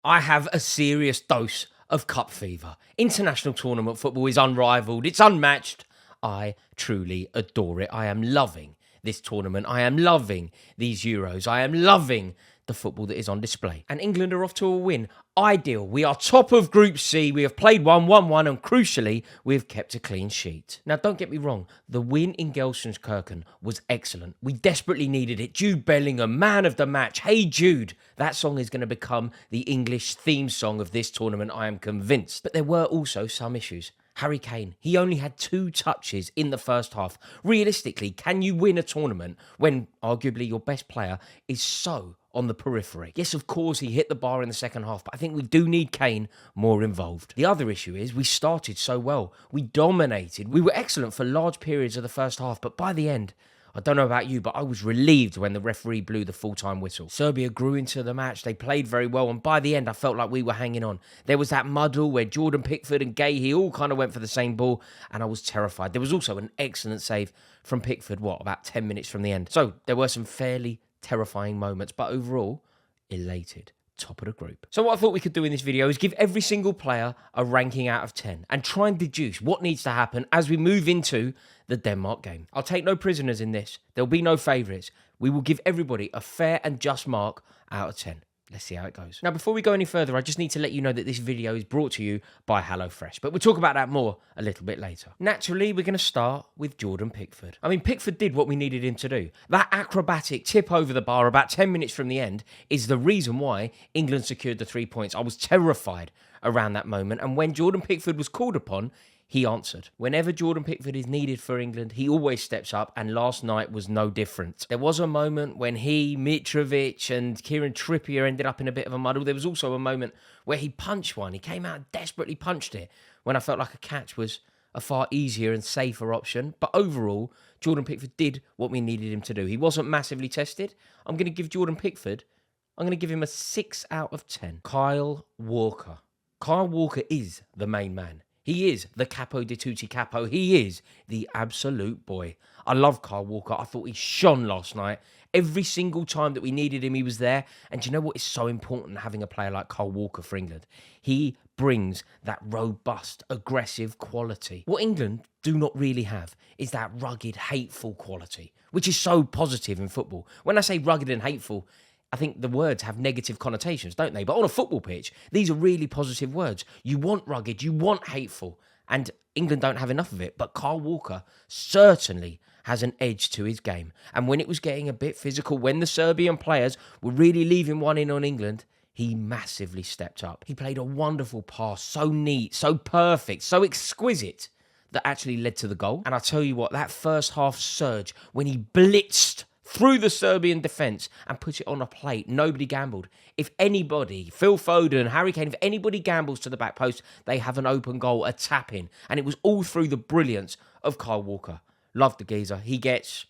I have a serious dose of cup fever. International tournament football is unrivaled, it's unmatched. I truly adore it. I am loving this tournament. I am loving these Euros. I am loving the football that is on display. And England are off to a win. Ideal. We are top of Group C. We have played 1-1-1 and crucially, we have kept a clean sheet. Now, don't get me wrong. The win in Gelsenkirchen was excellent. We desperately needed it. Jude Bellingham, man of the match. Hey Jude. That song is going to become the English theme song of this tournament, I am convinced. But there were also some issues. Harry Kane, he only had 2 touches in the first half. Realistically, can you win a tournament when arguably your best player is so on the periphery? Yes, of course, he hit the bar in the second half, but I think we do need Kane more involved. The other issue is we started so well. We dominated. We were excellent for large periods of the first half, but by the end, I don't know about you, but I was relieved when the referee blew the full-time whistle. Serbia grew into the match. They played very well, and by the end, I felt like we were hanging on. There was that muddle where Jordan Pickford and Guehi all kind of went for the same ball, and I was terrified. There was also an excellent save from Pickford, about 10 minutes from the end. So there were some fairly terrifying moments, but overall, elated. Top of the group. So what I thought we could do in this video is give every single player a ranking out of 10 and try and deduce what needs to happen as we move into the Denmark game. I'll take no prisoners in this. There'll be no favourites. We will give everybody a fair and just mark out of 10. Let's see how it goes. Now, before we go any further, I just need to let you know that this video is brought to you by HelloFresh, but we'll talk about that more a little bit later. Naturally, we're going to start with Jordan Pickford. I mean, Pickford did what we needed him to do. That acrobatic tip over the bar about 10 minutes from the end is the reason why England secured the 3 points. I was terrified around that moment, and when Jordan Pickford was called upon, he answered. Whenever Jordan Pickford is needed for England, he always steps up, and last night was no different. There was a moment when he, Mitrovic, and Kieran Trippier ended up in a bit of a muddle. There was also a moment where he punched one. He came out and desperately punched it when I felt like a catch was a far easier and safer option. But overall, Jordan Pickford did what we needed him to do. He wasn't massively tested. I'm going to give Jordan Pickford, I'm going to give him a 6 out of 10. Kyle Walker. Kyle Walker is the main man. He is the capo di tutti capo. He is the absolute boy. I love Kyle Walker. I thought he shone last night. Every single time that we needed him, he was there. And do you know what is so important having a player like Kyle Walker for England? He brings that robust, aggressive quality. What England do not really have is that rugged, hateful quality, which is so positive in football. When I say rugged and hateful, I think the words have negative connotations, don't they? But on a football pitch, these are really positive words. You want rugged, you want hateful, and England don't have enough of it. But Kyle Walker certainly has an edge to his game. And when it was getting a bit physical, when the Serbian players were really leaving one in on England, he massively stepped up. He played a wonderful pass, so neat, so perfect, so exquisite, that actually led to the goal. And I tell you what, that first half surge, when he blitzed through the Serbian defence and put it on a plate, nobody gambled. If anybody, Phil Foden, Harry Kane, if anybody gambles to the back post, they have an open goal, a tap-in. And it was all through the brilliance of Kyle Walker. Love the geezer. He gets,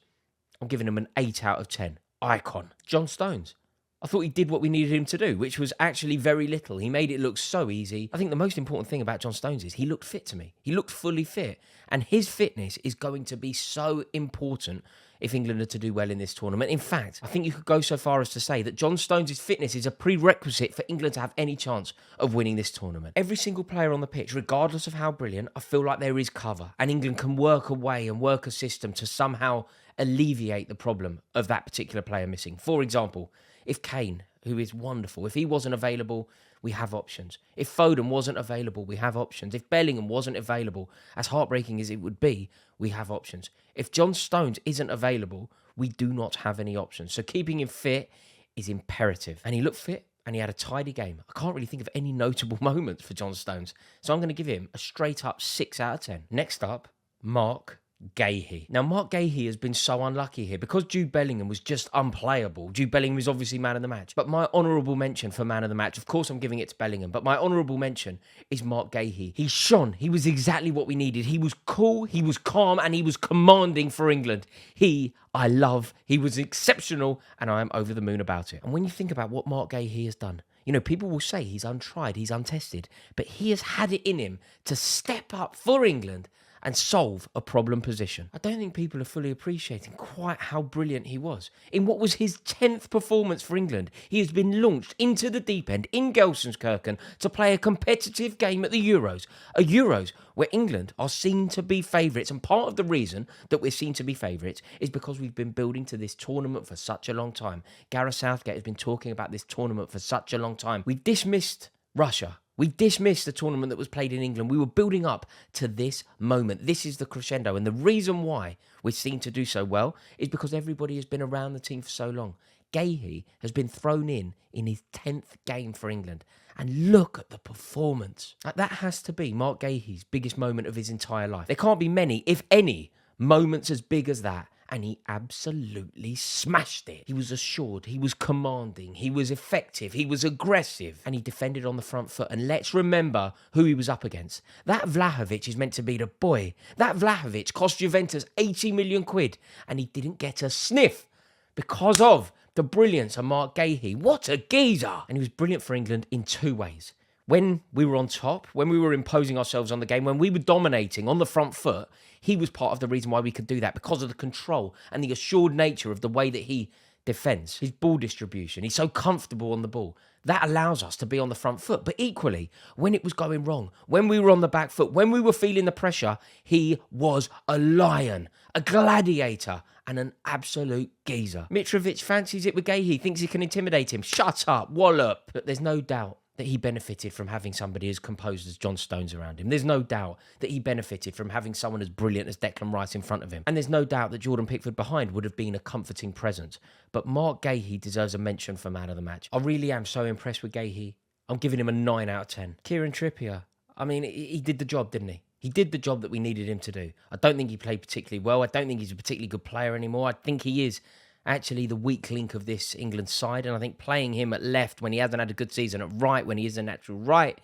I'm giving him an 8 out of 10. Icon. John Stones. I thought he did what we needed him to do, which was actually very little. He made it look so easy. I think the most important thing about John Stones is he looked fit to me. He looked fully fit. And his fitness is going to be so important if England are to do well in this tournament. In fact, I think you could go so far as to say that John Stones' fitness is a prerequisite for England to have any chance of winning this tournament. Every single player on the pitch, regardless of how brilliant, I feel like there is cover. And England can work a way and work a system to somehow alleviate the problem of that particular player missing. For example, if Kane, who is wonderful, if he wasn't available, we have options. If Foden wasn't available, we have options. If Bellingham wasn't available, as heartbreaking as it would be, we have options. If John Stones isn't available, we do not have any options. So keeping him fit is imperative. And he looked fit and he had a tidy game. I can't really think of any notable moments for John Stones. So I'm going to give him a straight up 6 out of 10. Next up, Marc Guehi. Now, Marc Guehi has been so unlucky here because Jude Bellingham was just unplayable. Jude Bellingham is obviously man of the match. But my honourable mention for man of the match, of course I'm giving it to Bellingham, but my honourable mention is Marc Guehi. He shone. He was exactly what we needed. He was cool, he was calm, and he was commanding for England. I love. He was exceptional, and I am over the moon about it. And when you think about what Marc Guehi has done, you know, people will say he's untried, he's untested, but he has had it in him to step up for England and solve a problem position. I don't think people are fully appreciating quite how brilliant he was. In what was his 10th performance for England, he has been launched into the deep end in Gelsenkirchen to play a competitive game at the Euros. A Euros where England are seen to be favourites, and part of the reason that we're seen to be favourites is because we've been building to this tournament for such a long time. Gareth Southgate has been talking about this tournament for such a long time. We dismissed Russia. We dismissed the tournament that was played in England. We were building up to this moment. This is the crescendo. And the reason why we're seen to do so well is because everybody has been around the team for so long. Guehi has been thrown in his 10th game for England. And look at the performance. That has to be Marc Guehi's biggest moment of his entire life. There can't be many, if any, moments as big as that. And he absolutely smashed it. He was assured, he was commanding, he was effective, he was aggressive, and he defended on the front foot. And let's remember who he was up against. That Vlahovic is meant to be the boy. That Vlahovic cost Juventus 80 million quid, and he didn't get a sniff because of the brilliance of Marc Guehi. What a geezer! And he was brilliant for England in two ways. When we were on top, when we were imposing ourselves on the game, when we were dominating on the front foot, he was part of the reason why we could do that, because of the control and the assured nature of the way that he defends. His ball distribution, he's so comfortable on the ball. That allows us to be on the front foot. But equally, when it was going wrong, when we were on the back foot, when we were feeling the pressure, he was a lion, a gladiator, and an absolute geezer. Mitrovic fancies it with Guehi, thinks he can intimidate him. Shut up, wallop. But there's no doubt that he benefited from having somebody as composed as John Stones around him. There's no doubt that he benefited from having someone as brilliant as Declan Rice in front of him. And there's no doubt that Jordan Pickford behind would have been a comforting presence. But Marc Guehi deserves a mention for man of the match. I really am so impressed with Guehi. I'm giving him a 9 out of 10. Kieran Trippier, I mean, he did the job, didn't he? He did the job that we needed him to do. I don't think he played particularly well. I don't think he's a particularly good player anymore. I think he is actually the weak link of this England side. And I think playing him at left when he hasn't had a good season, at right when he is a natural right,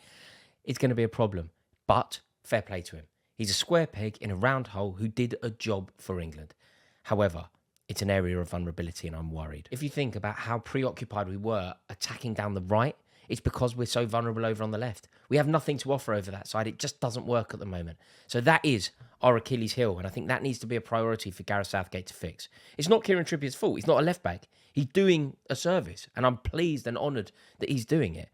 is going to be a problem. But fair play to him. He's a square peg in a round hole who did a job for England. However, it's an area of vulnerability and I'm worried. If you think about how preoccupied we were attacking down the right, it's because we're so vulnerable over on the left. We have nothing to offer over that side. It just doesn't work at the moment. So that is our Achilles heel, and I think that needs to be a priority for Gareth Southgate to fix. It's not Kieran Trippier's fault. He's not a left-back. He's doing a service, and I'm pleased and honoured that he's doing it.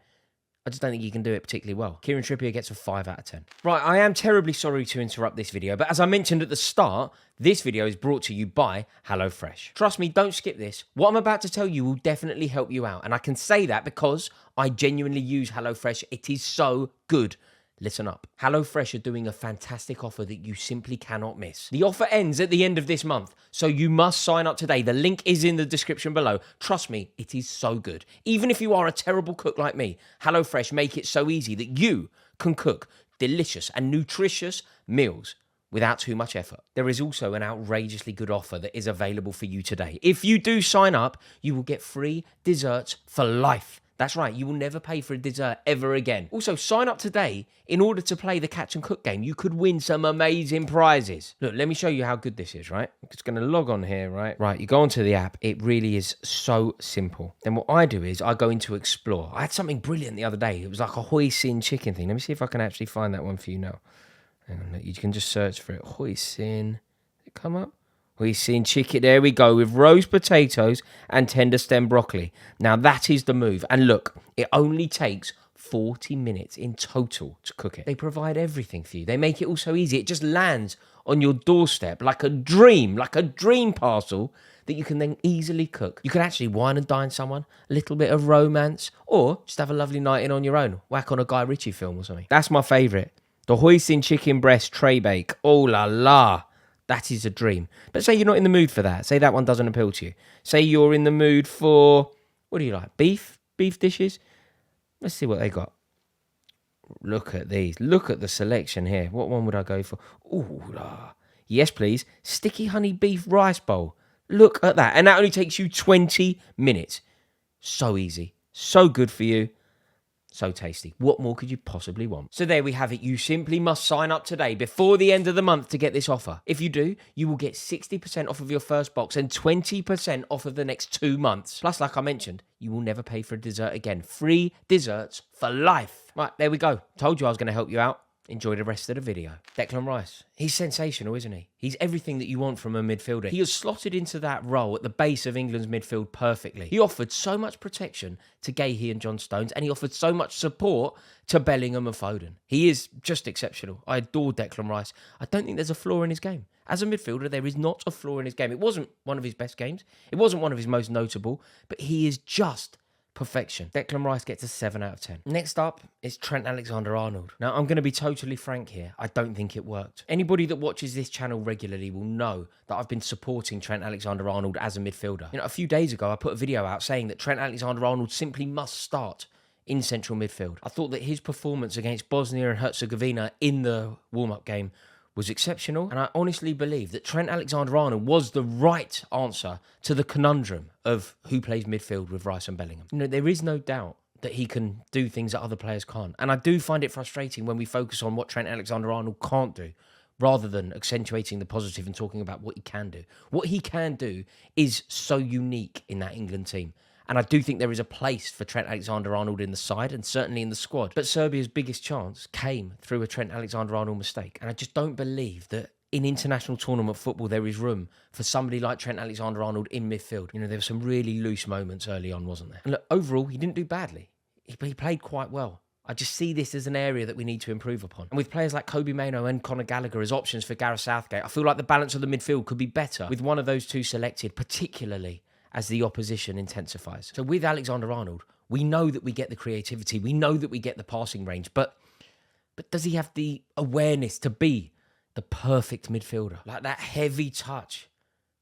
I just don't think he can do it particularly well. Kieran Trippier gets a 5 out of 10. Right, I am terribly sorry to interrupt this video, but as I mentioned at the start, this video is brought to you by HelloFresh. Trust me, don't skip this. What I'm about to tell you will definitely help you out, and I can say that because I genuinely use HelloFresh. It is so good. Listen up. HelloFresh are doing a fantastic offer that you simply cannot miss. The offer ends at the end of this month, so you must sign up today. The link is in the description below. Trust me, it is so good. Even if you are a terrible cook like me, HelloFresh make it so easy that you can cook delicious and nutritious meals without too much effort. There is also an outrageously good offer that is available for you today. If you do sign up, you will get free desserts for life. That's right, you will never pay for a dessert ever again. Also, sign up today in order to play the catch and cook game. You could win some amazing prizes. Look, let me show you how good this is, right? I'm just going to log on here, right? Right, you go onto the app. It really is so simple. Then what I do is I go into Explore. I had something brilliant the other day. It was like a hoisin chicken thing. Let me see if I can actually find that one for you now. Hang on, you can just search for it. Hoisin. Did it come up? Hoisin chicken, there we go, with roast potatoes and tender stem broccoli. Now that is the move. And look, it only takes 40 minutes in total to cook it. They provide everything for you. They make it all so easy. It just lands on your doorstep like a dream parcel that you can then easily cook. You can actually wine and dine someone, a little bit of romance, or just have a lovely night in on your own. Whack on a Guy Ritchie film or something. That's my favourite. The hoisin chicken breast tray bake. Oh la la. That is a dream. But say you're not in the mood for that. Say that one doesn't appeal to you. Say you're in the mood for, what do you like? Beef? Beef dishes? Let's see what they got. Look at these. Look at the selection here. What one would I go for? Ooh, yes, please. Sticky honey beef rice bowl. Look at that. And that only takes you 20 minutes. So easy. So good for you. So tasty. What more could you possibly want? So there we have it. You simply must sign up today before the end of the month to get this offer. If you do, you will get 60% off of your first box and 20% off of the next 2 months. Plus, like I mentioned, you will never pay for a dessert again. Free desserts for life. Right, there we go. Told you I was going to help you out. Enjoy the rest of the video. Declan Rice. He's sensational, isn't he? He's everything that you want from a midfielder. He has slotted into that role at the base of England's midfield perfectly. He offered so much protection to Guehi and John Stones, and he offered so much support to Bellingham and Foden. He is just exceptional. I adore Declan Rice. I don't think there's a flaw in his game. As a midfielder, there is not a flaw in his game. It wasn't one of his best games. It wasn't one of his most notable, but he is just perfection. Declan Rice gets a 7 out of 10. Next up is Trent Alexander-Arnold. Now, I'm going to be totally frank here. I don't think it worked. Anybody that watches this channel regularly will know that I've been supporting Trent Alexander-Arnold as a midfielder. A few days ago, I put a video out saying that Trent Alexander-Arnold simply must start in central midfield. I thought that his performance against Bosnia and Herzegovina in the warm-up game was exceptional, and I honestly believe that Trent Alexander-Arnold was the right answer to the conundrum of who plays midfield with Rice and Bellingham. There is no doubt that he can do things that other players can't, and I do find it frustrating when we focus on what Trent Alexander-Arnold can't do, rather than accentuating the positive and talking about what he can do. What he can do is so unique in that England team. And I do think there is a place for Trent Alexander-Arnold in the side and certainly in the squad. But Serbia's biggest chance came through a Trent Alexander-Arnold mistake. And I just don't believe that in international tournament football there is room for somebody like Trent Alexander-Arnold in midfield. There were some really loose moments early on, wasn't there? And look, overall, he didn't do badly. He played quite well. I just see this as an area that we need to improve upon. And with players like Kobe Mainoo and Conor Gallagher as options for Gareth Southgate, I feel like the balance of the midfield could be better with one of those two selected, particularly as the opposition intensifies. So with Alexander-Arnold, we know that we get the creativity, we know that we get the passing range, but does he have the awareness to be the perfect midfielder? Like that heavy touch,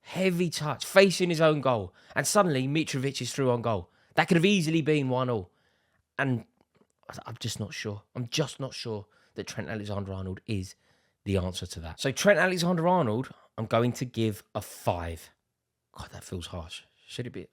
facing his own goal, and suddenly Mitrovic is through on goal. That could have easily been 1-1. And I'm just not sure. I'm just not sure that Trent Alexander-Arnold is the answer to that. So Trent Alexander-Arnold, I'm going to give a 5. God, that feels harsh. Should it be?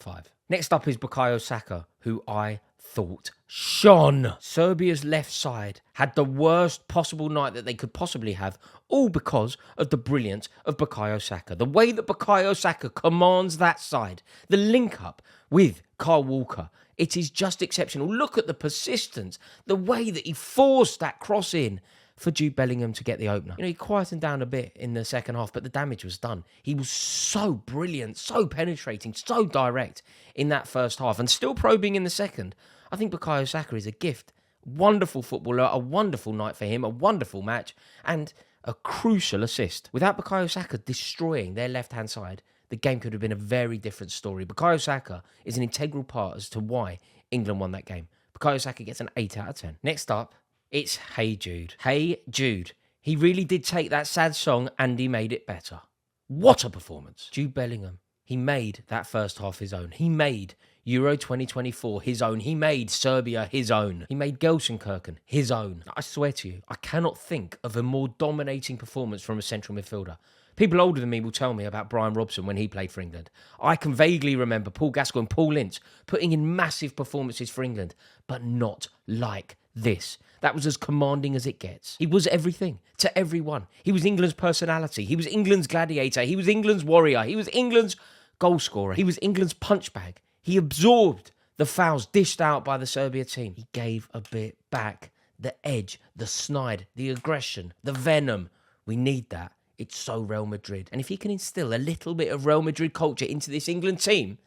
5. Next up is Bukayo Saka, who I thought shone. Serbia's left side had the worst possible night that they could possibly have, all because of the brilliance of Bukayo Saka. The way that Bukayo Saka commands that side, the link up with Kyle Walker, it is just exceptional. Look at the persistence, the way that he forced that cross in for Jude Bellingham to get the opener. He quietened down a bit in the second half, but the damage was done. He was so brilliant, so penetrating, so direct in that first half, and still probing in the second. I think Bukayo Saka is a gift. Wonderful footballer, a wonderful night for him, a wonderful match, and a crucial assist. Without Bukayo Saka destroying their left-hand side, the game could have been a very different story. Bukayo Saka is an integral part as to why England won that game. Bukayo Saka gets an 8 out of 10. Next up, it's Hey Jude. Hey Jude. He really did take that sad song and he made it better. What a performance. Jude Bellingham. He made that first half his own. He made Euro 2024 his own. He made Serbia his own. He made Gelsenkirchen his own. I swear to you, I cannot think of a more dominating performance from a central midfielder. People older than me will tell me about Brian Robson when he played for England. I can vaguely remember Paul Gascoigne, Paul Ince putting in massive performances for England, but not like this. That was as commanding as it gets. He was everything to everyone. He was England's personality. He was England's gladiator. He was England's warrior. He was England's goal scorer. He was England's punch bag. He absorbed the fouls dished out by the Serbia team. He gave a bit back. The edge, the snide, the aggression, the venom. We need that. It's so Real Madrid. And if he can instill a little bit of Real Madrid culture into this England team,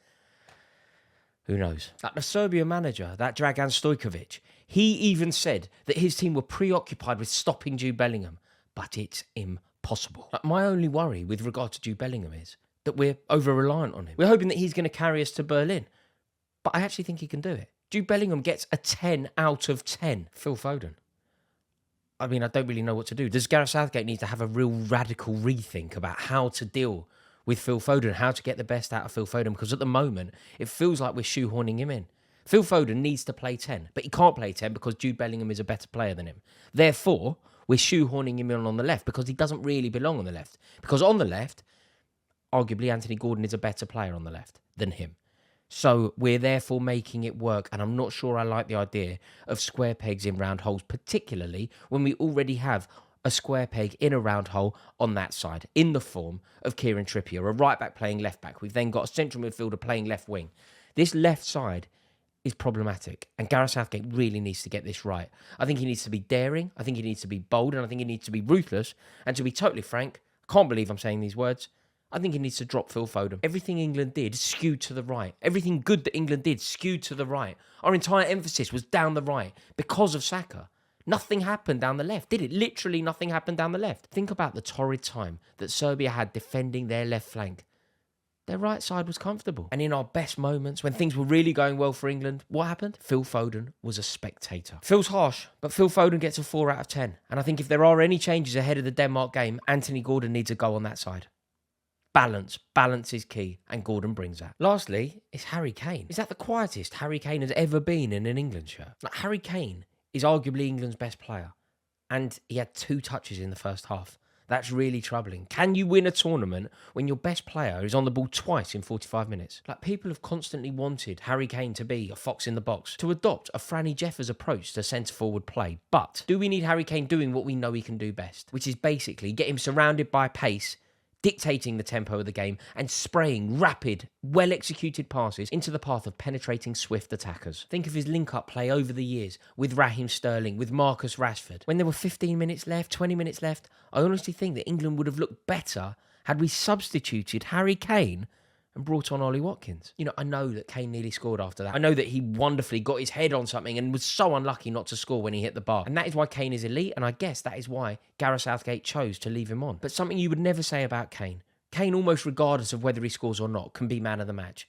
who knows? Like the Serbia manager, that Dragan Stojkovic, he even said that his team were preoccupied with stopping Jude Bellingham, but it's impossible. Like my only worry with regard to Jude Bellingham is that we're over-reliant on him. We're hoping that he's going to carry us to Berlin, but I actually think he can do it. Jude Bellingham gets a 10 out of 10. Phil Foden. I mean, I don't really know what to do. Does Gareth Southgate need to have a real radical rethink about how to deal with Phil Foden, how to get the best out of Phil Foden? Because at the moment, it feels like we're shoehorning him in. Phil Foden needs to play 10, but he can't play 10 because Jude Bellingham is a better player than him. Therefore, we're shoehorning him in on the left because he doesn't really belong on the left. Because on the left, arguably Anthony Gordon is a better player on the left than him. So we're therefore making it work, and I'm not sure I like the idea of square pegs in round holes, particularly when we already have a square peg in a round hole on that side, in the form of Kieran Trippier, a right-back playing left-back. We've then got a central midfielder playing left wing. This left side is problematic. And Gareth Southgate really needs to get this right. I think he needs to be daring. I think he needs to be bold. And I think he needs to be ruthless. And to be totally frank, I can't believe I'm saying these words, I think he needs to drop Phil Foden. Everything England did skewed to the right. Everything good that England did skewed to the right. Our entire emphasis was down the right because of Saka. Nothing happened down the left, did it? Literally nothing happened down the left. Think about the torrid time that Serbia had defending their left flank. Their right side was comfortable. And in our best moments, when things were really going well for England, what happened? Phil Foden was a spectator. Feels harsh, but Phil Foden gets a 4 out of 10. And I think if there are any changes ahead of the Denmark game, Anthony Gordon needs to go on that side. Balance. Balance is key, and Gordon brings that. Lastly, it's Harry Kane. Is that the quietest Harry Kane has ever been in an England shirt? Like, Harry Kane is arguably England's best player, and he had 2 touches in the first half. That's really troubling. Can you win a tournament when your best player is on the ball twice in 45 minutes? Like, people have constantly wanted Harry Kane to be a fox in the box, to adopt a Franny Jeffers approach to centre-forward play. But do we need Harry Kane doing what we know he can do best, which is basically get him surrounded by pace, dictating the tempo of the game, and spraying rapid, well-executed passes into the path of penetrating swift attackers? Think of his link-up play over the years with Raheem Sterling, with Marcus Rashford. When there were 15 minutes left, 20 minutes left, I honestly think that England would have looked better had we substituted Harry Kane and brought on Ollie Watkins. You know, I know that Kane nearly scored after that. I know that he wonderfully got his head on something and was so unlucky not to score when he hit the bar. And that is why Kane is elite, and I guess that is why Gareth Southgate chose to leave him on. But something you would never say about Kane. Kane, almost regardless of whether he scores or not, can be man of the match.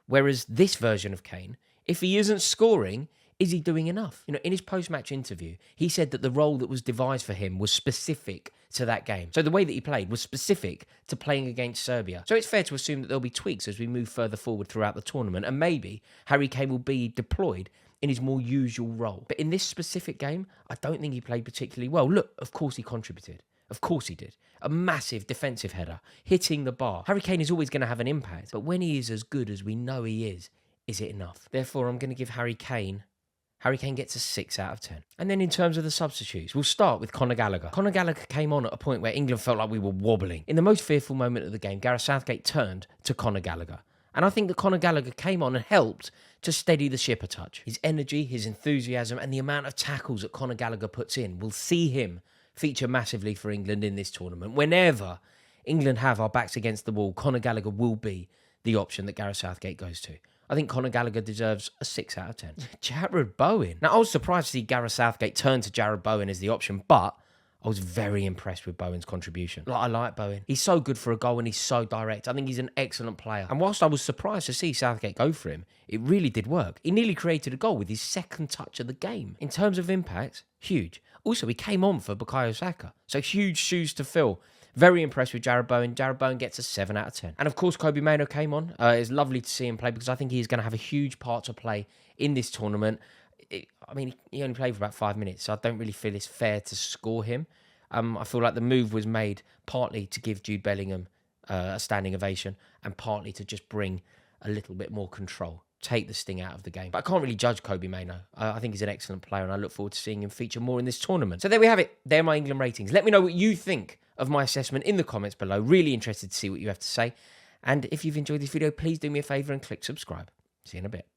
Whereas this version of Kane, if he isn't scoring, is he doing enough? You know, in his post-match interview, he said that the role that was devised for him was specific to that game. So the way that he played was specific to playing against Serbia. So it's fair to assume that there'll be tweaks as we move further forward throughout the tournament, and maybe Harry Kane will be deployed in his more usual role. But in this specific game, I don't think he played particularly well. Look, of course he contributed. Of course he did. A massive defensive header, hitting the bar. Harry Kane is always going to have an impact, but when he is as good as we know he is it enough? Therefore, I'm going to give Harry Kane gets a 6 out of 10. And then in terms of the substitutes, we'll start with Conor Gallagher. Conor Gallagher came on at a point where England felt like we were wobbling. In the most fearful moment of the game, Gareth Southgate turned to Conor Gallagher. And I think that Conor Gallagher came on and helped to steady the ship a touch. His energy, his enthusiasm, and the amount of tackles that Conor Gallagher puts in will see him feature massively for England in this tournament. Whenever England have our backs against the wall, Conor Gallagher will be the option that Gareth Southgate goes to. I think Conor Gallagher deserves a 6 out of 10. Jarrod Bowen. Now, I was surprised to see Gareth Southgate turn to Jarrod Bowen as the option, but I was very impressed with Bowen's contribution. I like Bowen. He's so good for a goal and he's so direct. I think he's an excellent player. And whilst I was surprised to see Southgate go for him, it really did work. He nearly created a goal with his second touch of the game. In terms of impact, huge. Also, he came on for Bukayo Saka. So huge shoes to fill. Very impressed with Jarrod Bowen. Jarrod Bowen gets a 7 out of 10. And of course, Kobbie Mainoo came on. It's lovely to see him play because I think he's going to have a huge part to play in this tournament. He only played for about 5 minutes, so I don't really feel it's fair to score him. I feel like the move was made partly to give Jude Bellingham a standing ovation and partly to just bring a little bit more control, take the sting out of the game. But I can't really judge Kobbie Mainoo. I think he's an excellent player and I look forward to seeing him feature more in this tournament. So there we have it. They're my England ratings. Let me know what you think of my assessment in the comments below. Really interested to see what you have to say. And if you've enjoyed this video, please do me a favour and click subscribe. See you in a bit.